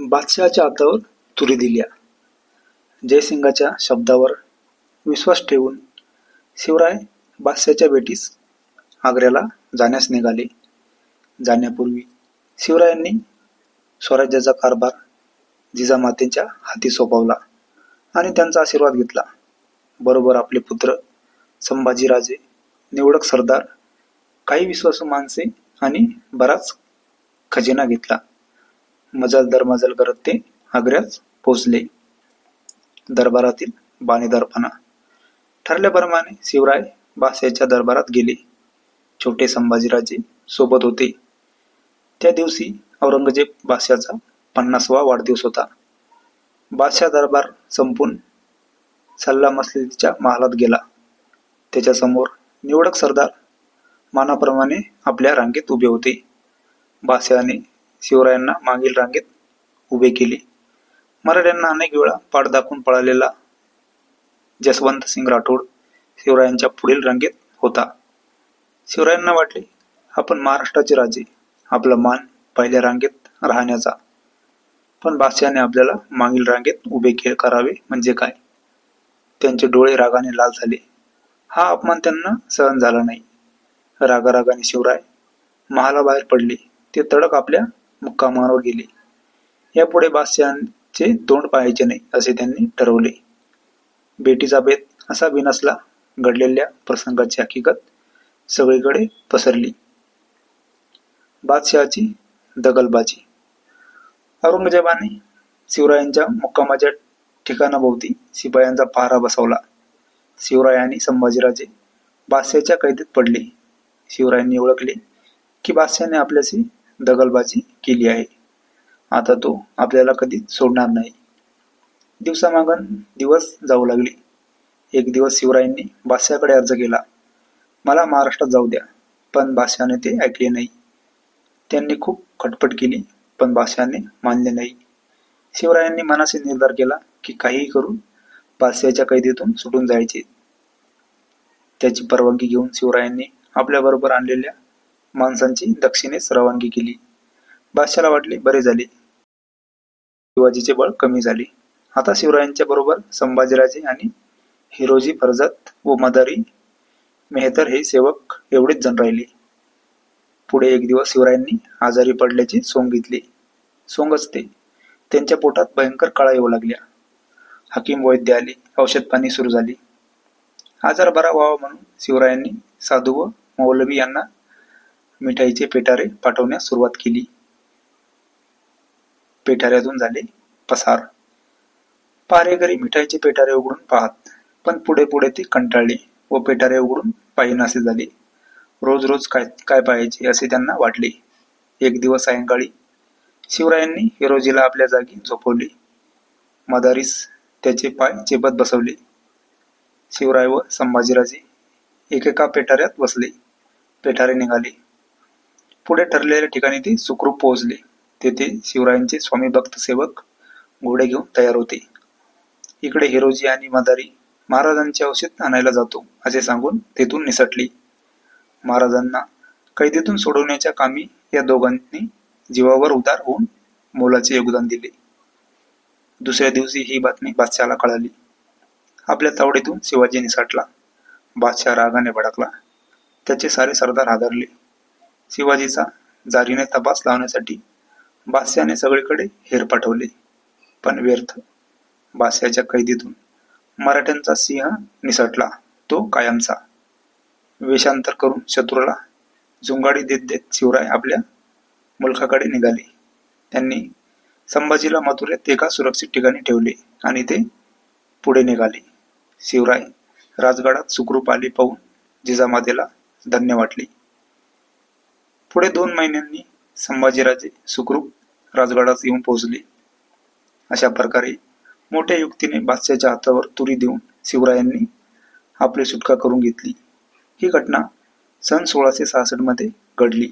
बादशहाच्या हातावर तुरी दिल्या. जयसिंगाच्या शब्दावर विश्वास ठेवून शिवराय बादशहाच्या भेटीस आग्र्याला जाण्यास निघाले. जाण्यापूर्वी शिवरायांनी स्वराज्याचा कारभार जिजामातेच्या हाती सोपवला आणि त्यांचा आशीर्वाद घेतला. बरोबर आपले पुत्र संभाजीराजे, निवडक सरदार, काही विश्वासू माणसे आणि बराच खजिना घेतला. मजल दरमजल करत ते आग्र्यात पोचले. दरबारातील बाणेदारपणा ठरल्याप्रमाणे शिवराय बादशहाच्या दरबारात गेले. छोटे संभाजीराजे सोबत होते. त्या दिवशी औरंगजेब बादशहाचा 50वा वाढदिवस होता. बादशाह दरबार संपून सल्ला मसलतीच्या महालात गेला. त्याच्यासमोर निवडक सरदार मानाप्रमाणे आपल्या रांगेत उभे होते. बादशहाने शिवरायांना मागील रांगेत उभे केले. मराठ्यांना अनेक वेळा पाठ दाखवून पळालेला जसवंत सिंग राठोड शिवरायांच्या पुढील रांगेत होता. शिवरायांना वाटले, आपण महाराष्ट्राचे राजे, आपला मान पहिल्या रांगेत राहण्याचा. पण बादशहाने आपल्याला मागील रांगेत उभे करावे म्हणजे काय? त्यांचे डोळे रागाने लाल झाले. हा अपमान त्यांना सहन झाला नाही. रागारागाने शिवराय महालाबाहेर पडले. ते तडक आपल्या मुक्कामावर गेले. यापुढे बादशहाचे तोंड पाहायचे नाही असे त्यांनी ठरवले. भेटीचा बेत असा बिनसला. घडलेल्या प्रसंगाची हकीकत सगळीकडे पसरली. बादशहाची दगलबाजी. औरंगजेबाने शिवरायांच्या मुक्कामाच्या ठिकाणाभोवती शिपायांचा पहारा बसवला. शिवराय आणि संभाजीराजे बादशहाच्या कैदेत पडले. शिवरायांनी ओळखले की बादशहाने आपल्याशी दगलबाजी केली आहे. आता तो आपल्याला कधीच सोडणार नाही. दिवसामागून दिवस जाऊ लागले. एक दिवस शिवरायांनी बादशहाकडे अर्ज केला, मला महाराष्ट्रात जाऊ द्या. पण बादशहाने ते ऐकले नाही. त्यांनी खूप खटपट केली, पण बादशहाने मानले नाही. शिवरायांनी मनाशी निर्धार केला की काहीही करून बादशहाच्या कैदेतून सुटून जायचे. त्याची परवानगी घेऊन शिवरायांनी आपल्याबरोबर आणलेल्या माणसांची दक्षिणेस रवानगी केली. बादशहाला वाटले, बरे झाले, शिवाजीचे बळ कमी झाले. आता शिवरायांच्या बरोबर संभाजीराजे आणि हिरोजी फर्जत व मदारी मेहतर हे सेवक एवढेच जण राहिले. पुढे एक दिवस शिवरायांनी आजारी पडल्याची सोंग घेतली. सोंगच ते, त्यांच्या पोटात भयंकर कळा येऊ लागल्या. हकीम वैद्य आले. औषधपाणी सुरू झाली. आजार बरा व्हावा म्हणून शिवरायांनी साधू व मौलवी यांना मिठाईचे पेटारे पाठवण्यास सुरुवात केली. पेटाऱ्यातून झाले पसार. पहारेकरी मिठाईचे पेटारे उघडून पाहत, पण पुढे पुढे ते कंटाळले व पेटारे उघडून पाहिनासे झाले. रोज रोज काय पाहायचे असे त्यांना वाटले. एक दिवस सायंकाळी शिवरायांनी हिरोजीला आपल्या जागी झोपवले. मदारीस त्याचे पाय चेपत बसवले. शिवराय व संभाजीराजे एकेका पेटाऱ्यात बसले. पेटारे निघाले. पुढे ठरलेल्या ठिकाणी ते सुखरूप पोहोचले. तेथे शिवरायांचे स्वामी भक्त सेवक घोडे घेऊन तयार होते. इकडे हिरोजी आणि मदारी महाराजांचे औषध आणायला जातो असे सांगून तेथून निसटली. महाराजांना कैदेतून सोडवण्याच्या कामी या दोघांनी जीवावर उदार होऊन मोलाचे योगदान दिले. दुसऱ्या दिवशी ही बातमी बादशहाला कळाली. आपल्या तावडीतून शिवाजी निसटला. बादशाह रागाने भडकला. त्याचे सारे सरदार हादरले. शिवाजीचा जारीने तपास लावण्यासाठी बादशहाने सगळीकडे हेर पाठवले, पण व्यर्थ. बादशहाच्या कैदीतून मराठ्यांचा सिंह निसटला, तो कायमचा. वेषांतर करून शत्रूला झुंगाडी देत देत शिवराय आपल्या मुलखाकडे निघाले. त्यांनी संभाजीला मथुरेत एका सुरक्षित ठिकाणी ठेवले आणि ते पुढे निघाले. शिवराय राजगडात सुखरूप आले पाहून जिजामातेला धन्य वाटले. पुढे 2 महिन्यांनी संभाजीराजे सुखरूप राजगडात येऊन पोहोचले. अशा प्रकारे मोठ्या युक्तीने बादशहाच्या हातावर तुरी देऊन शिवरायांनी आपली सुटका करून घेतली. ही घटना सन 1666 मध्ये घडली.